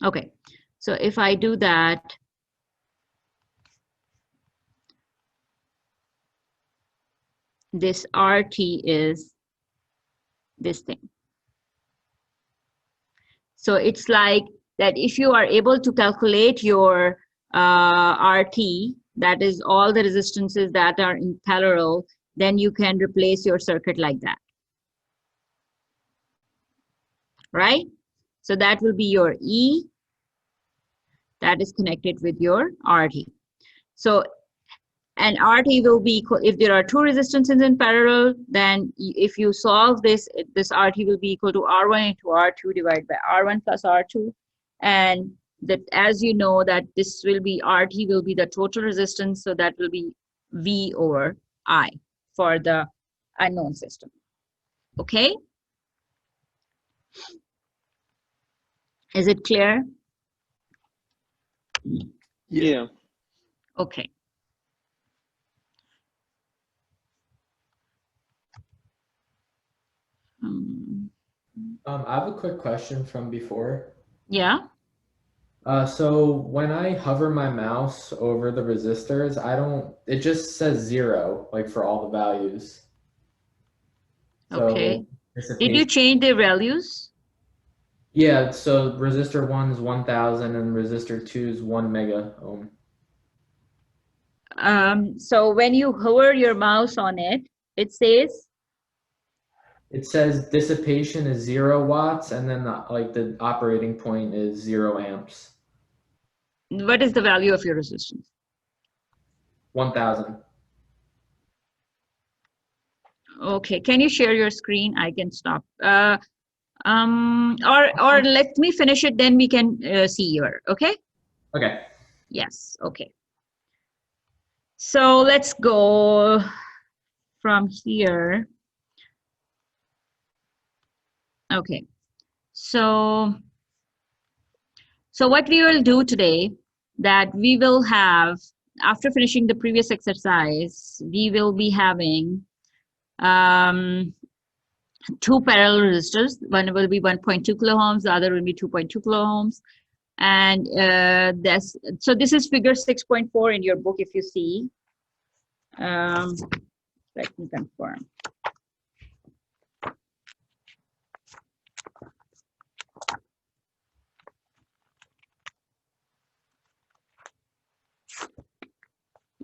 Okay, so if I do that, this RT is this thing. So it's like that if you are able to calculate your RT, that is all the resistances that are in parallel, then you can replace your circuit like that. Right? So that will be your E that is connected with your RT. So, and RT will be equal, if there are two resistances in parallel, then if you solve this, this RT will be equal to R1 into R2 divided by R1 plus R2. And that, as you know, that this will be, RT will be the total resistance, so that will be V over I for the unknown system. Okay? Is it clear? Yeah. Okay. I have a quick question from before. Yeah. So when I hover my mouse over the resistors, it just says 0, like for all the values. Okay. So Did you change the values? Yeah, so resistor 1 is 1000 and resistor 2 is 1 mega ohm. So when you hover your mouse on it, it says? It says dissipation is 0 watts, and then the operating point is 0 amps. What is the value of your resistance? 1000. Okay, can you share your screen? I can stop. Or let me finish it, then we can see your, okay? Okay. Yes, okay. So let's go from here. Okay, so what we will do today, that we will have, after finishing the previous exercise, we will be having two parallel resistors. One will be 1.2 kilo ohms, the other will be 2.2 kilo ohms. And so this is figure 6.4 in your book, if you see. Let me confirm.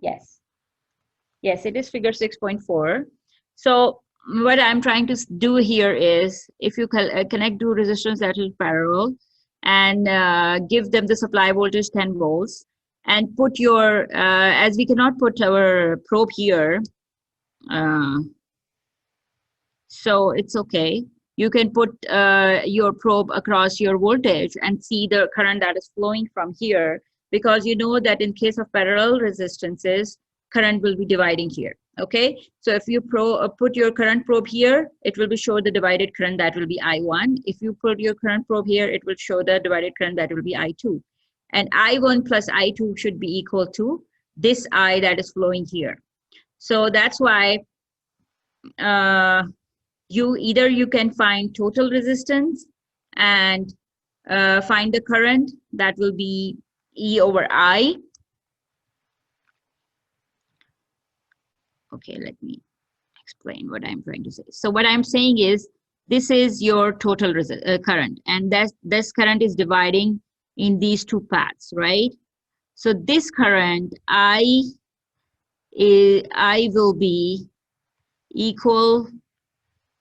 Yes. Yes, it is figure 6.4. So what I'm trying to do here is, if you connect two resistors that are parallel and give them the supply voltage 10 volts, and put your, as we cannot put our probe here, so it's okay. You can put your probe across your voltage and see the current that is flowing from here, because you know that in case of parallel resistances, current will be dividing here. Okay, so if you put your current probe here, it will be show the divided current, that will be I1. If you put your current probe here, it will show the divided current, that will be I2. And I1 plus I2 should be equal to this I that is flowing here. So that's why you can find total resistance and find the current, that will be E over I. Okay, let me explain what I'm trying to say. So what I'm saying is, this is your total current, and this current is dividing in these two paths, right? So this current I will be equal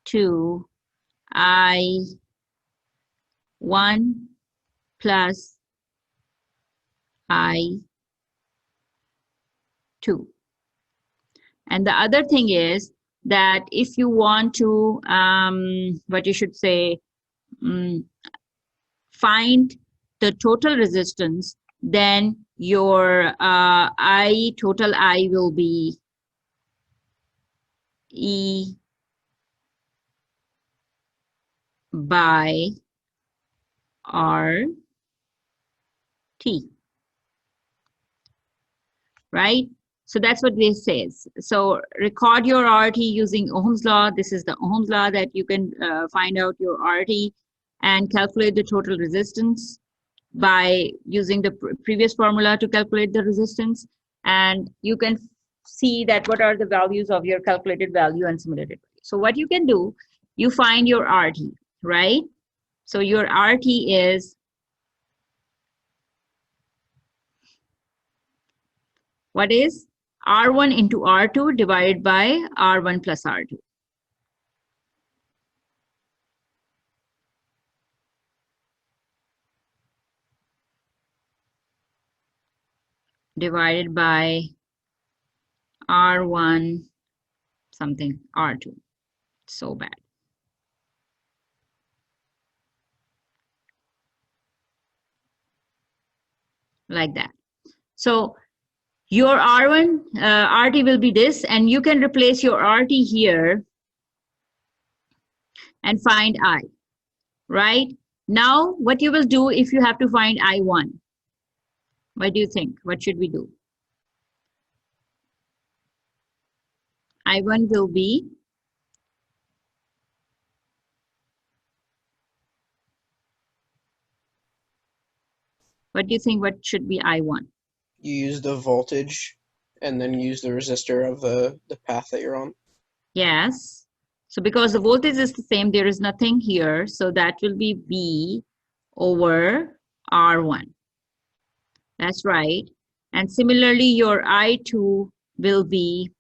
to I1 plus I2. And the other thing is that if you want to, what you should say, find the total resistance, then your total I will be E by RT, right? So that's what this says. So record your RT using Ohm's law. This is the Ohm's law, that you can find out your RT and calculate the total resistance. by using the previous formula to calculate the resistance, and you can see that what are the values of your calculated value and simulated value. So what you can do, you find your RT, right? So your RT is, what is R1 into R2 divided by R1 plus R2. Divided by R1 something R2. So bad. Like that. So your R1, RT will be this, and you can replace your RT here and find I, right? Now, what you will do if you have to find I1? What do you think? What should we do? I1 will be, what do you think? What should be I1? You use the voltage and then use the resistor of the path that you're on. Yes. So because the voltage is the same, there is nothing here. So that will be V over R1. That's right. And similarly, your I2 will be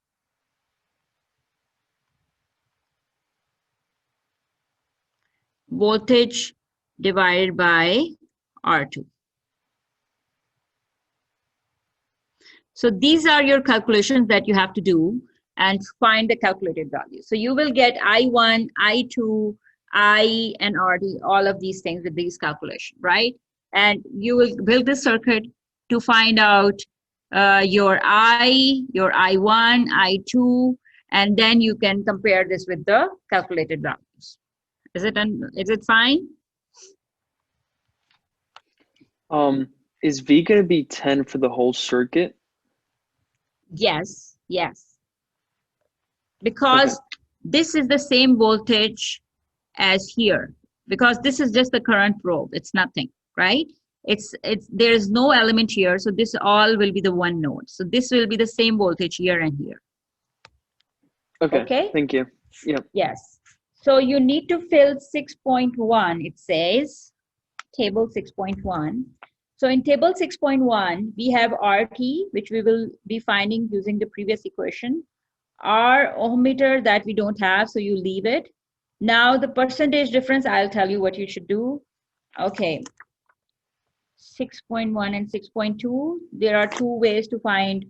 voltage divided by R2. So these are your calculations that you have to do and find the calculated value. So you will get I1, I2, I, and RT, all of these things with these calculations, right? And you will build this circuit to find out your I, your I1, I2, and then you can compare this with the calculated values. Is it fine? Is V going to be 10 for the whole circuit? Yes, yes. Because this is the same voltage as here, because this is just the current probe. It's nothing, right? There is no element here, so this all will be the one node. So this will be the same voltage here and here. Okay. Thank you. Yep. Yes. So you need to fill 6.1, it says, table 6.1. So in table 6.1, we have RT, which we will be finding using the previous equation. Our ohm meter that we don't have, so you leave it. Now the percentage difference, I'll tell you what you should do. Okay, 6.1 and 6.2, there are two ways to find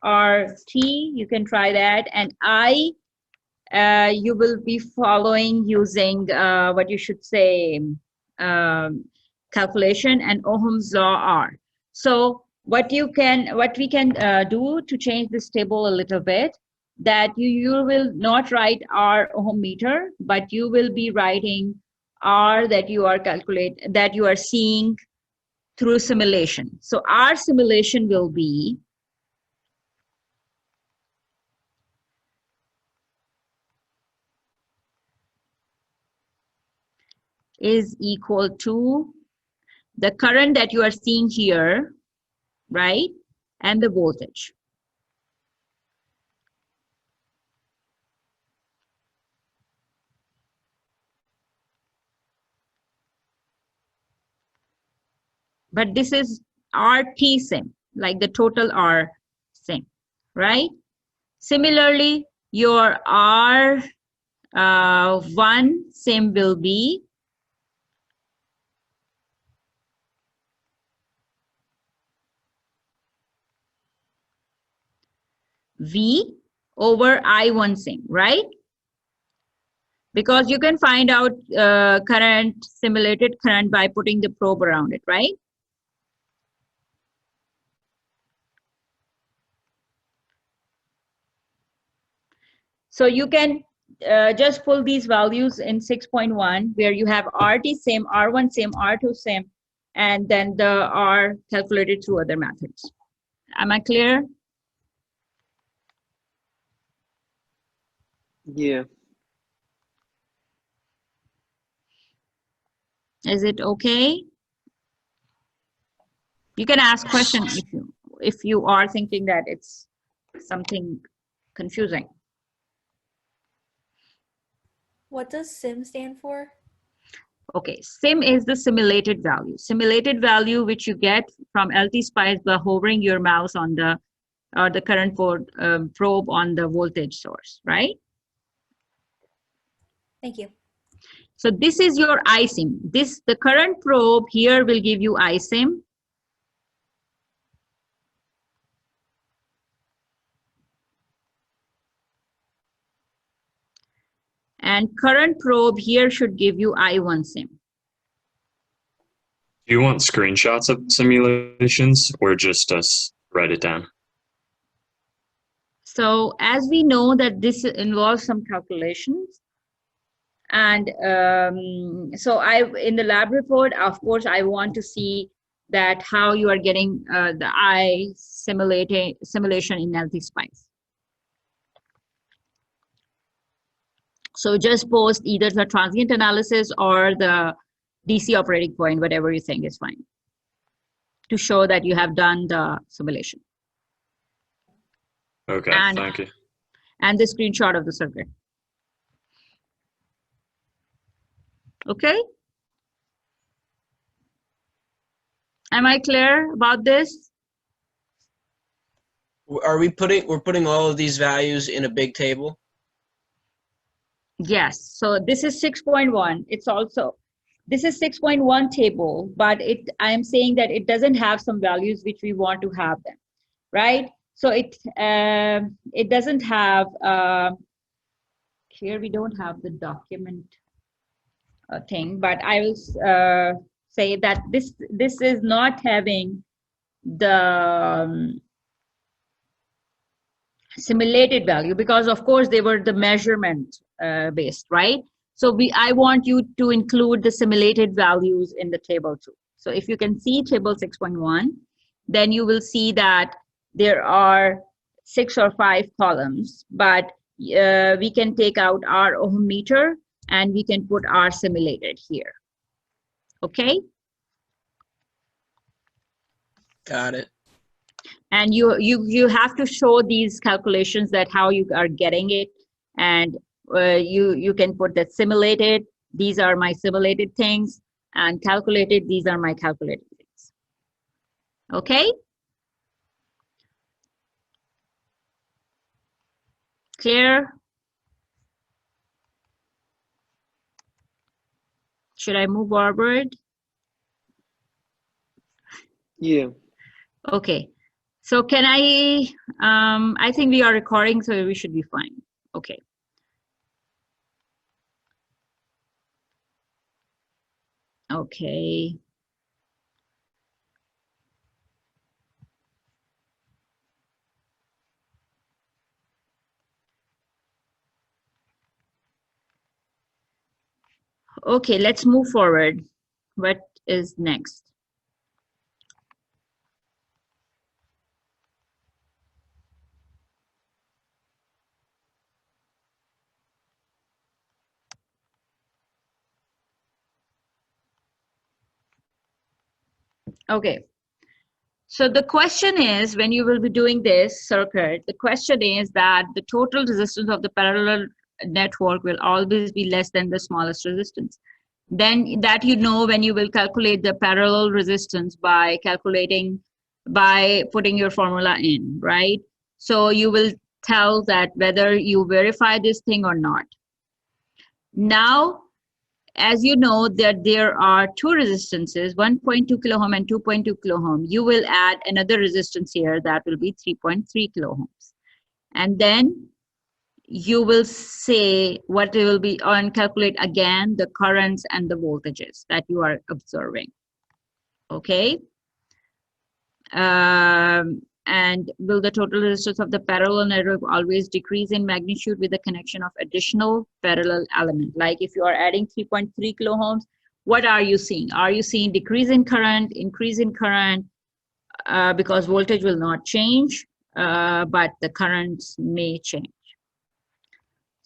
RT. You can try that. And I, you will be following using what you should say, calculation and Ohm's law R. So what we can do to change this table a little bit, that you will not write R ohm meter, but you will be writing R that you are seeing through simulation. So our simulation will be is equal to the current that you are seeing here, right? And the voltage. But this is RT sim, like the total R sim, right? Similarly, your R1 sim will be V over I1 sim, right? Because you can find out current, simulated current by putting the probe around it, right? So you can just pull these values in 6.1 where you have RT same, R1 same, R2 same, and then the R calculated through other methods. Am I clear? Yeah. Is it okay? You can ask question if you are thinking that it's something confusing. What does sim stand for? Okay, sim is the simulated value. Simulated value which you get from LT-Spice by hovering your mouse on the current probe on the voltage source, right? Thank you. So this is your ISIM. The current probe here will give you ISIM. And current probe here should give you I1 sim. Do you want screenshots of simulations or just us write it down? So as we know that this involves some calculations, and so in the lab report, of course, I want to see that how you are getting the simulation in LT-Spice. So just post either the transient analysis or the DC operating point, whatever you think is fine, to show that you have done the simulation. Okay, And, thank you. and the screenshot of the circuit. Okay? Am I clear about this? We're putting all of these values in a big table? Yes. So this is 6.1. It's also, this is 6.1 table, but I'm saying that it doesn't have some values which we want to have them, right? So it doesn't have, here we don't have the document thing, but I will say that this is not having the simulated value, because of course they were the measurement based, right? So I want you to include the simulated values in the table too. So if you can see table 6.1, then you will see that there are 6 or 5 columns, but we can take out our ohm meter and we can put our simulated here. Okay? Got it. And you have to show these calculations that how you are getting it, and you can put that simulated, these are my simulated things, and calculated, these are my calculated things. Okay? Clear? Should I move forward? Yeah. Okay. So can I think we are recording, so we should be fine. Okay. Okay. Okay, let's move forward. What is next? Okay. So the question is, when you will be doing this circuit, the question is that the total resistance of the parallel network will always be less than the smallest resistance. Then that you know when you will calculate the parallel resistance by putting your formula in, right? So you will tell that whether you verify this thing or not. Now, as you know that there are 2 resistances, 1.2 kilo ohm and 2.2 kilo ohm, you will add another resistance here that will be 3.3 kilo ohms. And then you will say what it will be, and calculate again the currents and the voltages that you are observing. Okay. And will the total resistance of the parallel network always decrease in magnitude with the connection of additional parallel element? Like if you are adding 3.3 kilo ohms, what are you seeing? Are you seeing decrease in current, increase in current? Because voltage will not change, but the currents may change.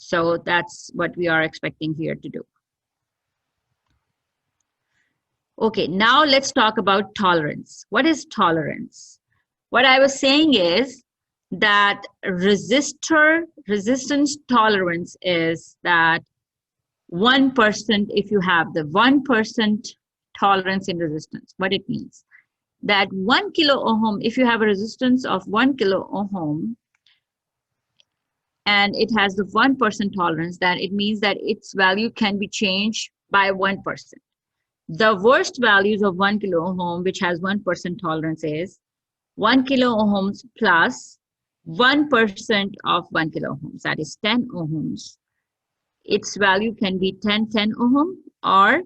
So that's what we are expecting here to do. Okay, now let's talk about tolerance. What is tolerance? What I was saying is that resistance tolerance is that 1%, if you have the 1% tolerance in resistance, what it means. That 1 kilo ohm, if you have a resistance of 1 kilo ohm, and it has the 1% tolerance, that it means that its value can be changed by 1%. The worst values of 1 kilo ohm, which has 1% tolerance, is 1 kilo ohms plus 1% of 1 kilo ohms, that is 10 ohms. Its value can be 10 ohm, or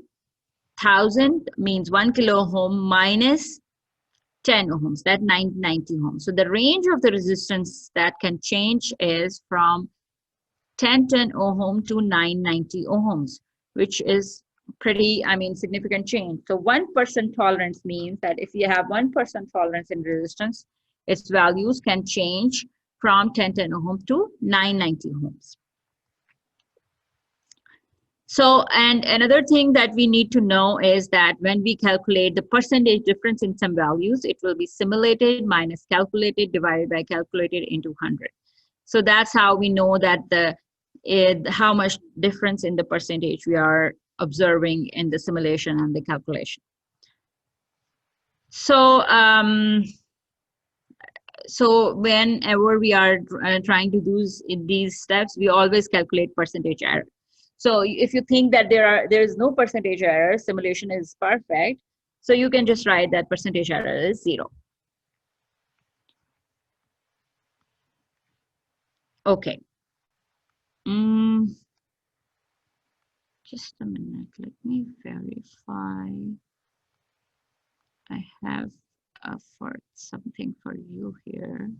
1000 means 1 kilo ohm minus 10 ohms, that 90 ohms. So the range of the resistance that can change is from 10 ohm to 990 ohms, which is pretty, significant change. So 1% tolerance means that if you have 1% tolerance in resistance, its values can change from 10 ohm to 990 ohms. So, and another thing that we need to know is that when we calculate the percentage difference in some values, it will be simulated minus calculated divided by calculated into 100. So that's how we know that how much difference in the percentage we are observing in the simulation and the calculation. So, so whenever we are trying to do these steps, we always calculate percentage error. So if you think that there is no percentage error, simulation is perfect, so you can just write that percentage error is 0. Okay. Just a minute, let me verify. I have something for you here.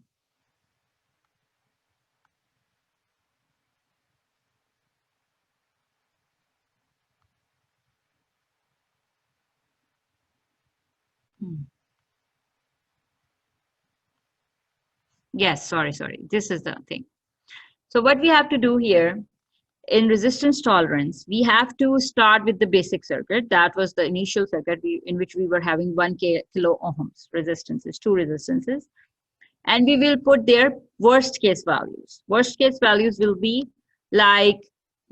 Yes, sorry. This is the thing. So what we have to do here in resistance tolerance, we have to start with the basic circuit. That was the initial circuit in which we were having 1 kilo ohms resistances, 2 resistances. And we will put their worst case values. Worst case values will be like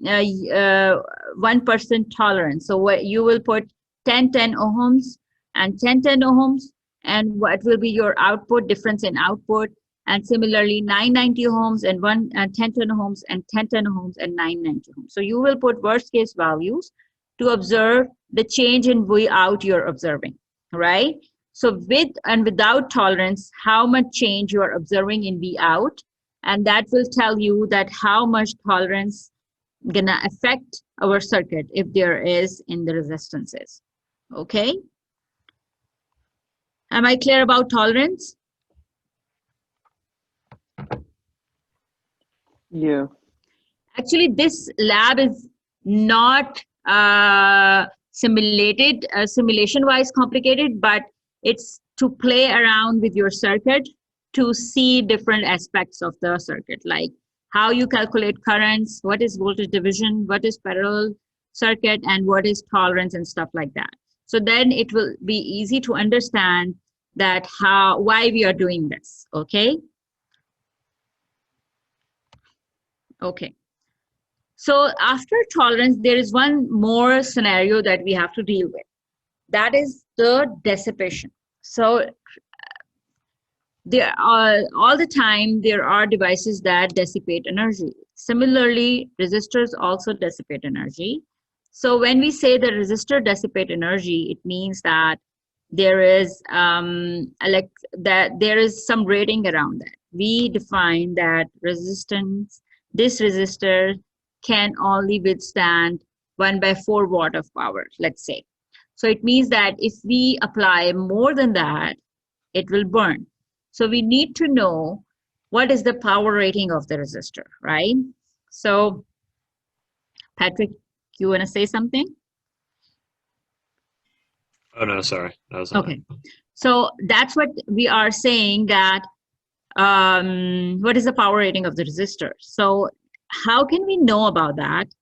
1% tolerance. So what you will put 10 ohms and 10 ohms, and what will be your output, difference in output, and similarly 990 ohms and 10 ohms and 10 ohms and 990 ohms. So you will put worst case values to observe the change in V out you're observing, right? So with and without tolerance, how much change you are observing in V out, and that will tell you that how much tolerance gonna affect our circuit if there is in the resistances. Okay? Am I clear about tolerance? Yeah. Actually, this lab is not simulation-wise complicated, but it's to play around with your circuit to see different aspects of the circuit, like how you calculate currents, what is voltage division, what is parallel circuit, and what is tolerance and stuff like that. So then it will be easy to understand that why we are doing this, okay? Okay. So after tolerance, there is one more scenario that we have to deal with. That is the dissipation. So there are, all the time, there are devices that dissipate energy. Similarly, resistors also dissipate energy. So when we say the resistor dissipate energy, it means that there is there is some rating around that. We define that this resistor can only withstand 1/4 watt of power, let's say. So it means that if we apply more than that, it will burn. So we need to know what is the power rating of the resistor, right? So Patrick, you want to say something? Oh no, sorry. That was okay. So that's what we are saying, that what is the power rating of the resistor? So how can we know about that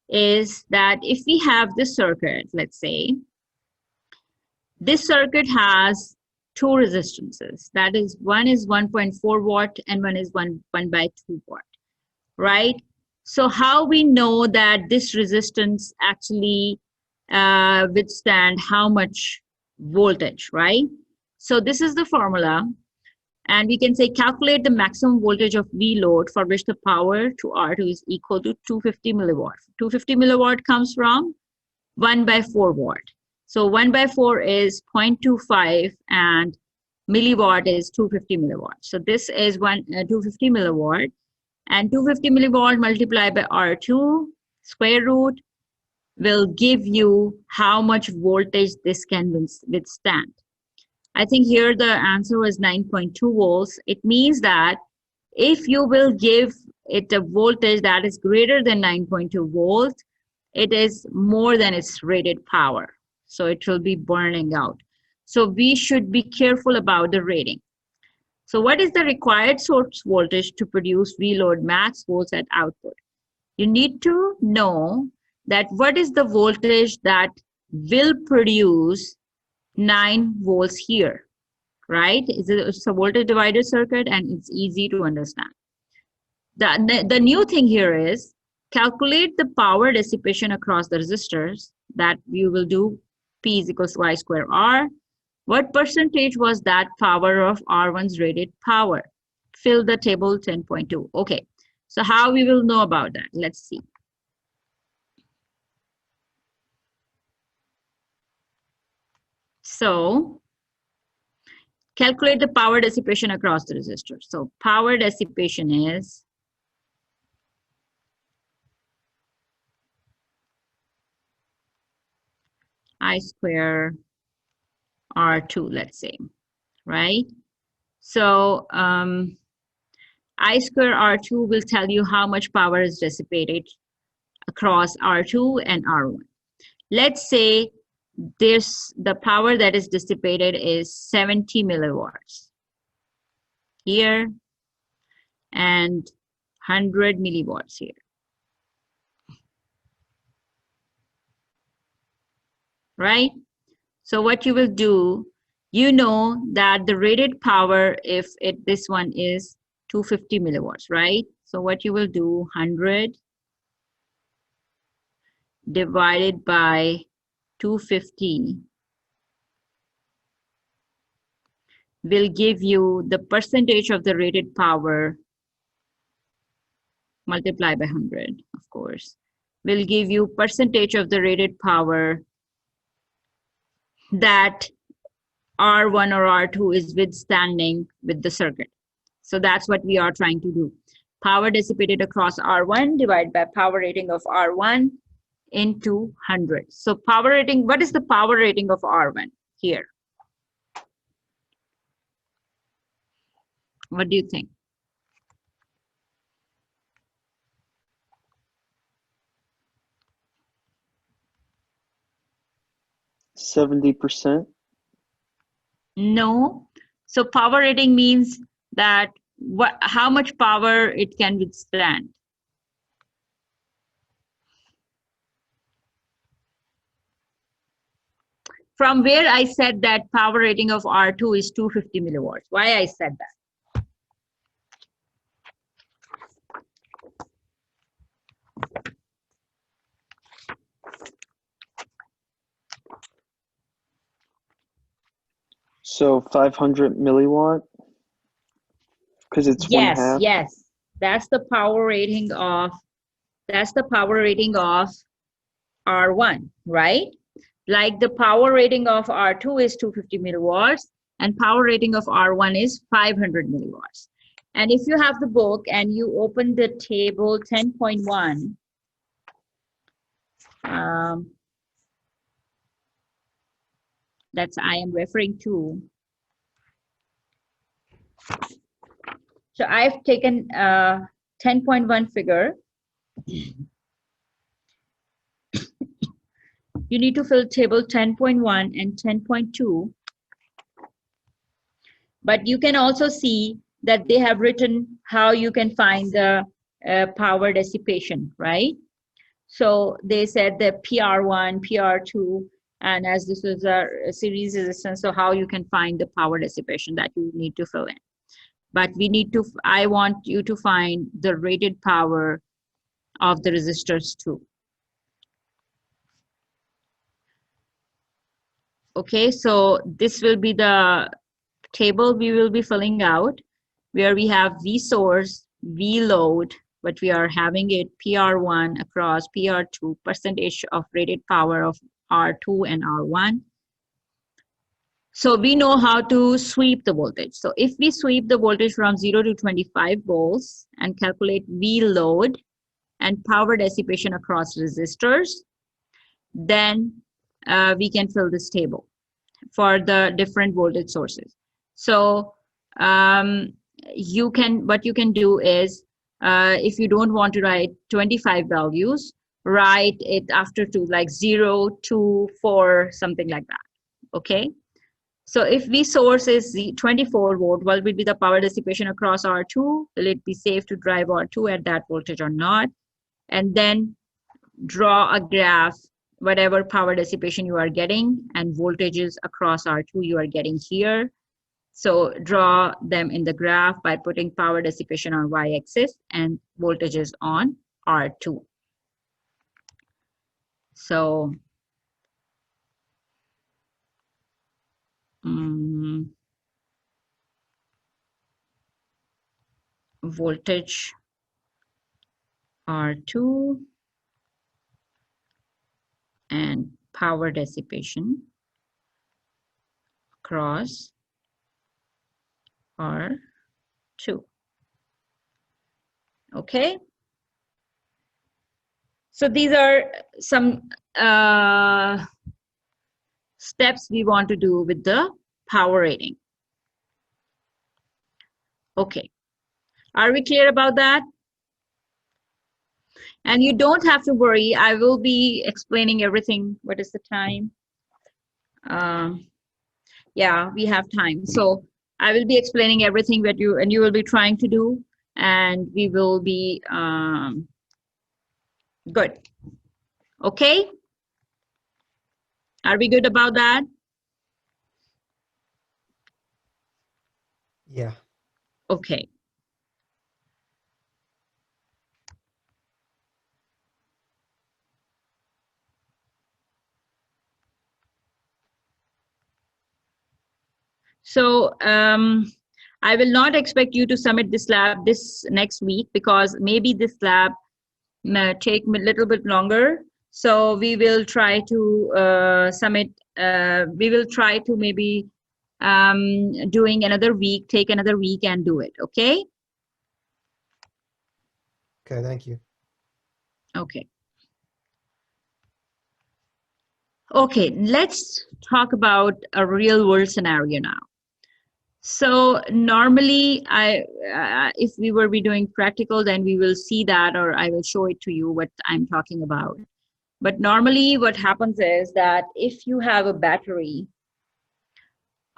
is that if we have this circuit, let's say, This circuit has two resistances. That is, one is 1.4 watt and one is 1 by 2 watt, right? So how we know that this resistance actually withstand how much voltage, right? So this is the formula, and we can say calculate the maximum voltage of V load for which the power to R2 is equal to 250 milliwatt. 250 milliwatt comes from 1 by 4 watt. So 1 by 4 is 0.25 and milliwatt is 250 milliwatt. So this is 250 milliwatt, and 250 milliwatt multiplied by R2 square root will give you how much voltage this can withstand. I think here the answer was 9.2 volts. It means that if you will give it a voltage that is greater than 9.2 volts, it is more than its rated power. So it will be burning out. So we should be careful about the rating. So what is the required source voltage to produce V load max volts at output? You need to know that what is the voltage that will produce 9 volts here, right? It's a voltage divider circuit and it's easy to understand. The new thing here is calculate the power dissipation across the resistors. That we will do P is equals to I square R. What percentage was that power of R1's rated power? Fill the table 10.2. Okay, so how we will know about that? Let's see. So calculate the power dissipation across the resistors. So power dissipation is I square R2, let's say, right? So I square R2 will tell you how much power is dissipated across R2 and R1. Let's say the power that is dissipated is 70 milliwatts here and 100 milliwatts here. Right? So what you will do, you know that the rated power, if this one is 250 milliwatts, right? So what you will do, 100 divided by 250 will give you the percentage of the rated power multiplied by 100, of course, will give you percentage of the rated power that R1 or R2 is withstanding with the circuit. So that's what we are trying to do. Power dissipated across R1 divided by power rating of R1 into 100. So power rating, what is the power rating of R1 here? What do you think? %70. No. So power rating means that how much power it can withstand. From where I said that power rating of R2 is 250 milliwatts. Why I said that? So 500 milliwatt, because it's Yes, 1/2. yes. That's the power rating of R1, right? Like the power rating of R2 is 250 milliwatts and power rating of R1 is 500 milliwatts. And if you have the book and you open the table 10.1, that's I am referring to. So I've taken 10.1 figure. You need to fill table 10.1 and 10.2. But you can also see that they have written how you can find the power dissipation, right? So they said that PR1, PR2, And as this is a series resistance, so how you can find the power dissipation that you need to fill in. But we need to, I want you to find the rated power of the resistors too. Okay, so this will be the table we will be filling out, where we have V source, V load, but we are having it PR1 across PR2, percentage of rated power of R2 and R1. So we know how to sweep the voltage. So if we sweep the voltage from 0 to 25 volts and calculate V load and power dissipation across resistors, then we can fill this table for the different voltage sources. So what you can do is, if you don't want to write 25 values, write it after 2, like 0, 2, 4, something like that. Okay. So if V source is the 24 volt, what will be the power dissipation across R2? Will it be safe to drive R2 at that voltage or not? And then draw a graph, whatever power dissipation you are getting and voltages across R2 you are getting here. So draw them in the graph by putting power dissipation on y-axis and voltages on R2. So voltage R2 and power dissipation across R2. Okay. So these are some steps we want to do with the power rating. Okay. Are we clear about that? And you don't have to worry. I will be explaining everything. What is the time? Yeah, we have time. So I will be explaining everything that you will be trying to do, and we will be good. Okay? Are we good about that? Yeah. Okay. So I will not expect you to submit this lab this next week, because maybe this lab may take a little bit longer. So we will try to submit, we will try to maybe doing another week, take another week and do it, okay? Okay, thank you. Okay. Okay, let's talk about a real world scenario now. So normally, if we were be doing practical, then we will see that, or I will show it to you what I'm talking about. But normally what happens is that if you have a battery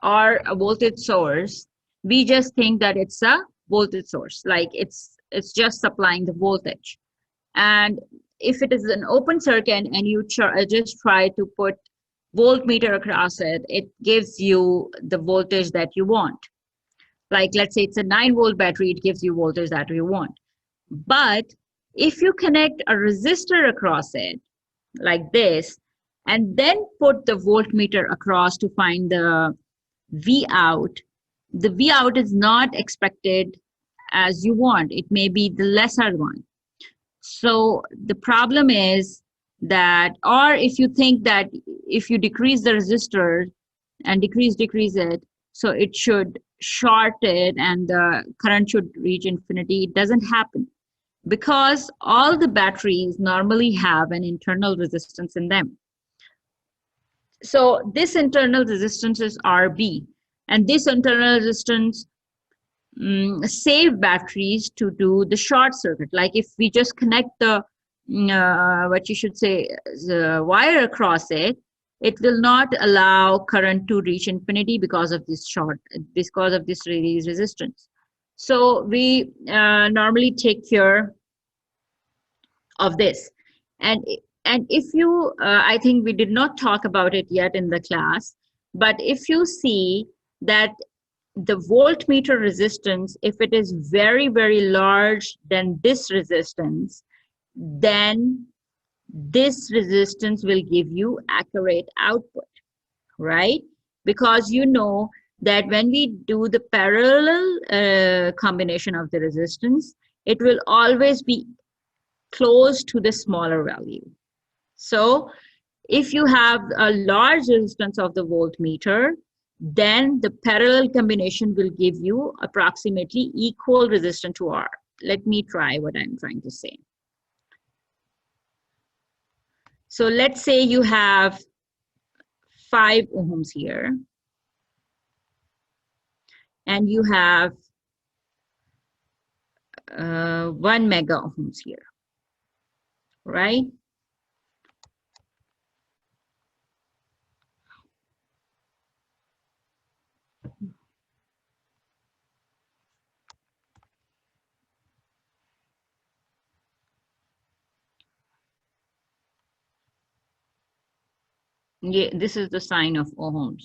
or a voltage source, we just think that it's a voltage source, like it's just supplying the voltage. And if it is an open circuit and you just try to put voltmeter across it, it gives you the voltage that you want. Like let's say it's a 9-volt battery, it gives you voltage that you want. But if you connect a resistor across it, like this, and then put the voltmeter across to find the V out, the V out is not expected as you want. It may be the lesser one. So the problem is that, or if you think that if you decrease the resistor and decrease it, so it should short it and the current should reach infinity, it doesn't happen, because all the batteries normally have an internal resistance in them. So this internal resistance is RB, and this internal resistance save batteries to do the short circuit. Like if we just connect the what you should say, the wire across it, it will not allow current to reach infinity because of this release resistance. So we normally take care of this. And And if you, I think we did not talk about it yet in the class, but if you see that the voltmeter resistance, if it is very, very large than this resistance, then this resistance will give you accurate output, right? Because you know that when we do the parallel combination of the resistance, it will always be close to the smaller value. So if you have a large resistance of the voltmeter, then the parallel combination will give you approximately equal resistance to R. Let me try what I'm trying to say. So let's say you have 5 ohms here, and you have 1 mega ohms here, right? Yeah, this is the sign of ohms.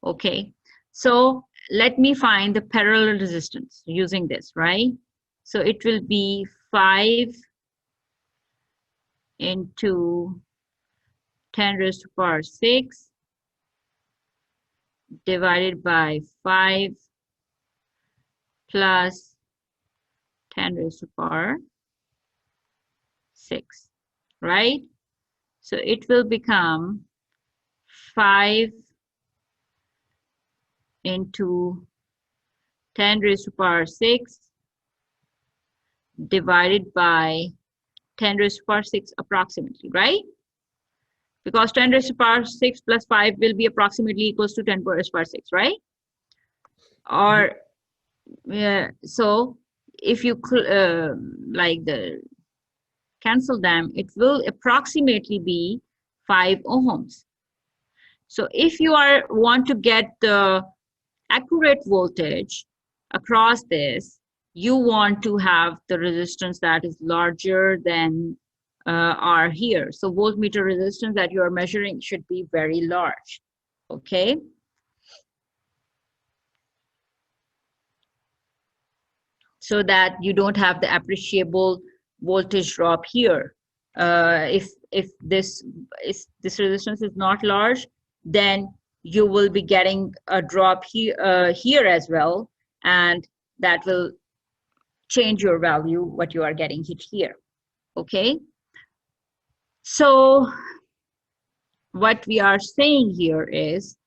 Okay, so let me find the parallel resistance using this, right? So it will be 5 into 10 raised to the power 6 divided by 5 plus 10 raised to the power 6, right? So it will become 5 into 10 raised to the power 6 divided by 10 raised to the power 6 approximately, right? Because 10 raised to the power 6 plus 5 will be approximately equals to 10 raised to the power 6, right? Or, yeah, so if you like the cancel them, it will approximately be 5 ohms. So if you want to get the accurate voltage across this, you want to have the resistance that is larger than R here. So voltmeter resistance that you are measuring should be very large, okay? So that you don't have the appreciable voltage drop here. If this resistance is not large, then you will be getting a drop here as well, and that will change your value, what you are getting hit here, okay? So what we are saying here is,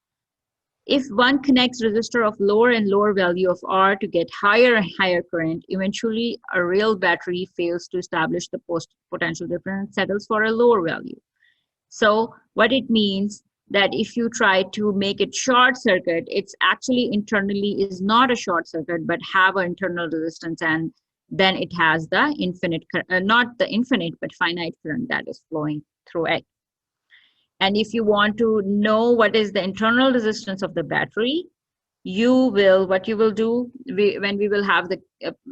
if one connects resistor of lower and lower value of R to get higher and higher current, eventually a real battery fails to establish the potential difference, settles for a lower value. So what it means that if you try to make it short circuit, it's actually internally is not a short circuit, but have an internal resistance, and then it has the infinite, not the infinite, but finite current that is flowing through it. And if you want to know what is the internal resistance of the battery, what you will do, when we will have the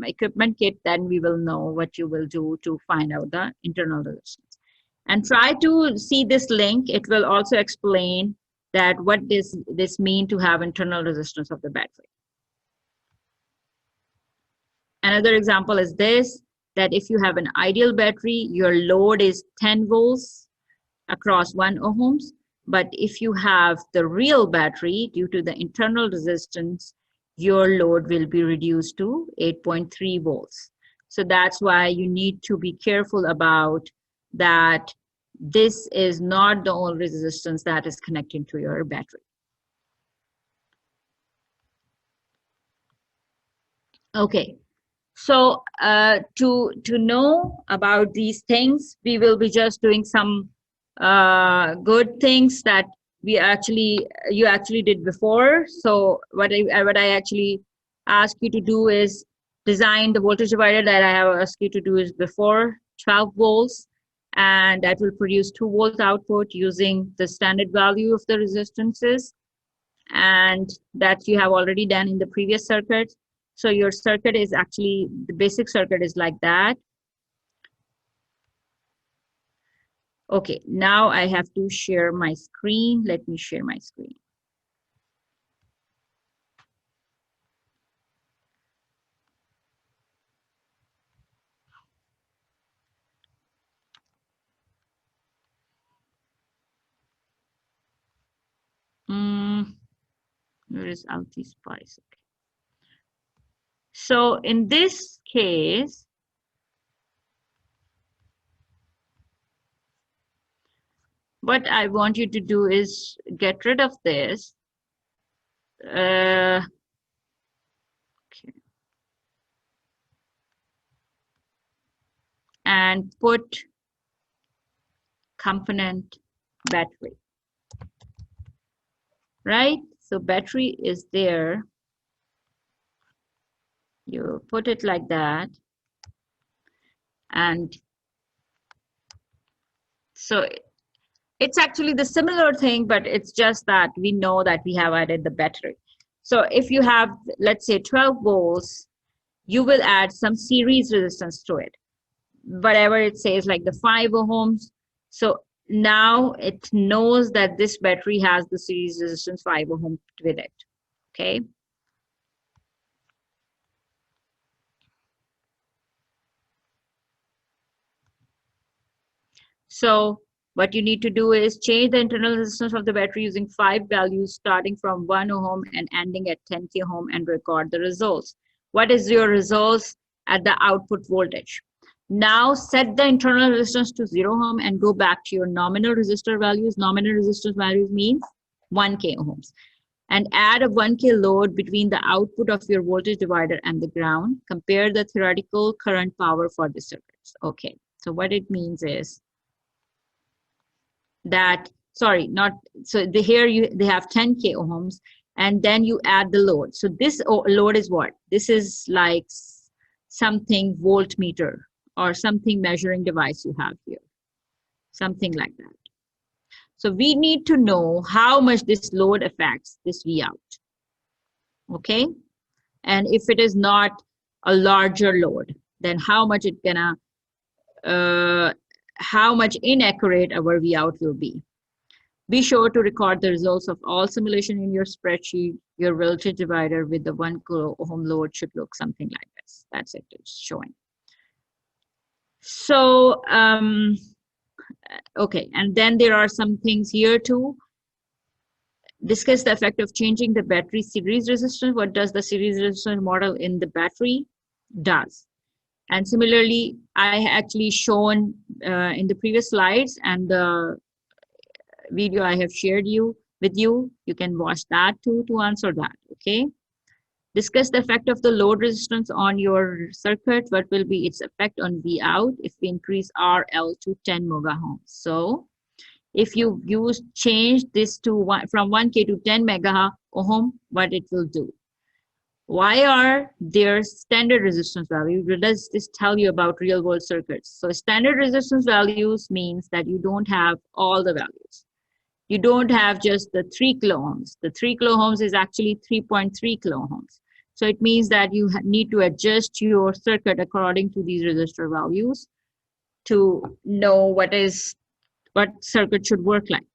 equipment kit, then we will know what you will do to find out the internal resistance. And try to see this link. It will also explain that what does this mean to have internal resistance of the battery. Another example is this, that if you have an ideal battery, your load is 10 volts across 1 ohms. But if you have the real battery, due to the internal resistance, your load will be reduced to 8.3 volts. So that's why you need to be careful about that. This is not the only resistance that is connected to your battery. Okay, so to know about these things, we will be just doing some good things that you actually did before. So what I actually ask you to do is design the voltage divider that I have asked you to do is before 12 volts, and that will produce 2 volt output using the standard value of the resistances, and that you have already done in the previous circuit. So your circuit is actually, the basic circuit is like that. Okay, now I have to share my screen. Let me share my screen. Where is Alti Spice? Okay. So in this case, what I want you to do is get rid of this. Okay. And put component battery, right? So battery is there. You put it like that. And so it's actually the similar thing, but it's just that we know that we have added the battery. So if you have, let's say 12 volts, you will add some series resistance to it. Whatever it says, like the 5 ohms. So now it knows that this battery has the series resistance 5 ohm with it. Okay. So what you need to do is change the internal resistance of the battery using 5 values starting from 1 ohm and ending at 10 k ohm and record the results. What is your results at the output voltage? Now set the internal resistance to 0 ohm and go back to your nominal resistor values. Nominal resistance values means 1 k ohms. And add a 1 k load between the output of your voltage divider and the ground. Compare the theoretical current power for the circuits. Okay, so what it means is that, sorry, not, so here they have 10 k ohms, and then you add the load. So this load is what? This is like something voltmeter or something measuring device you have here, something like that. So we need to know how much this load affects this V out. Okay, and if it is not a larger load, then how much it gonna how much inaccurate our V out will be. Be sure to record the results of all simulation in your spreadsheet. Your voltage divider with the 1 kilo ohm load should look something like this. That's it, it's showing. So, okay, and then there are some things here too. Discuss the effect of changing the battery series resistance. What does the series resistance model in the battery does? And similarly, I actually shown in the previous slides and the video I have shared with you. You can watch that too to answer that, okay? Discuss the effect of the load resistance on your circuit. What will be its effect on V out if we increase RL to 10 mega ohms? So if you change this to from 1K to 10 mega ohm, what it will do? Why are there standard resistance values? What does this tell you about real world circuits? So standard resistance values means that you don't have all the values. You don't have just the 3 kilo ohms. The 3 kilo ohms is actually 3.3 kilo ohms. So it means that you need to adjust your circuit according to these resistor values to know what circuit should work like.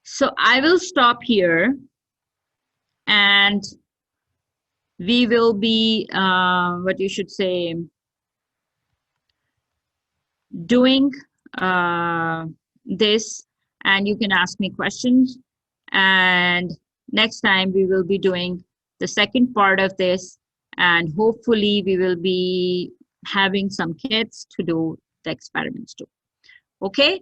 So I will stop here, and we will be, what you should say, doing this, and you can ask me questions. And next time we will be doing the second part of this, and hopefully we will be having some kits to do the experiments too. Okay,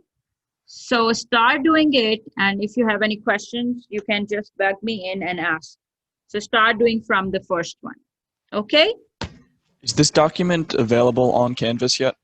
so start doing it, and if you have any questions, you can just bug me in and ask. So start doing from the first one. Okay. Is this document available on Canvas yet?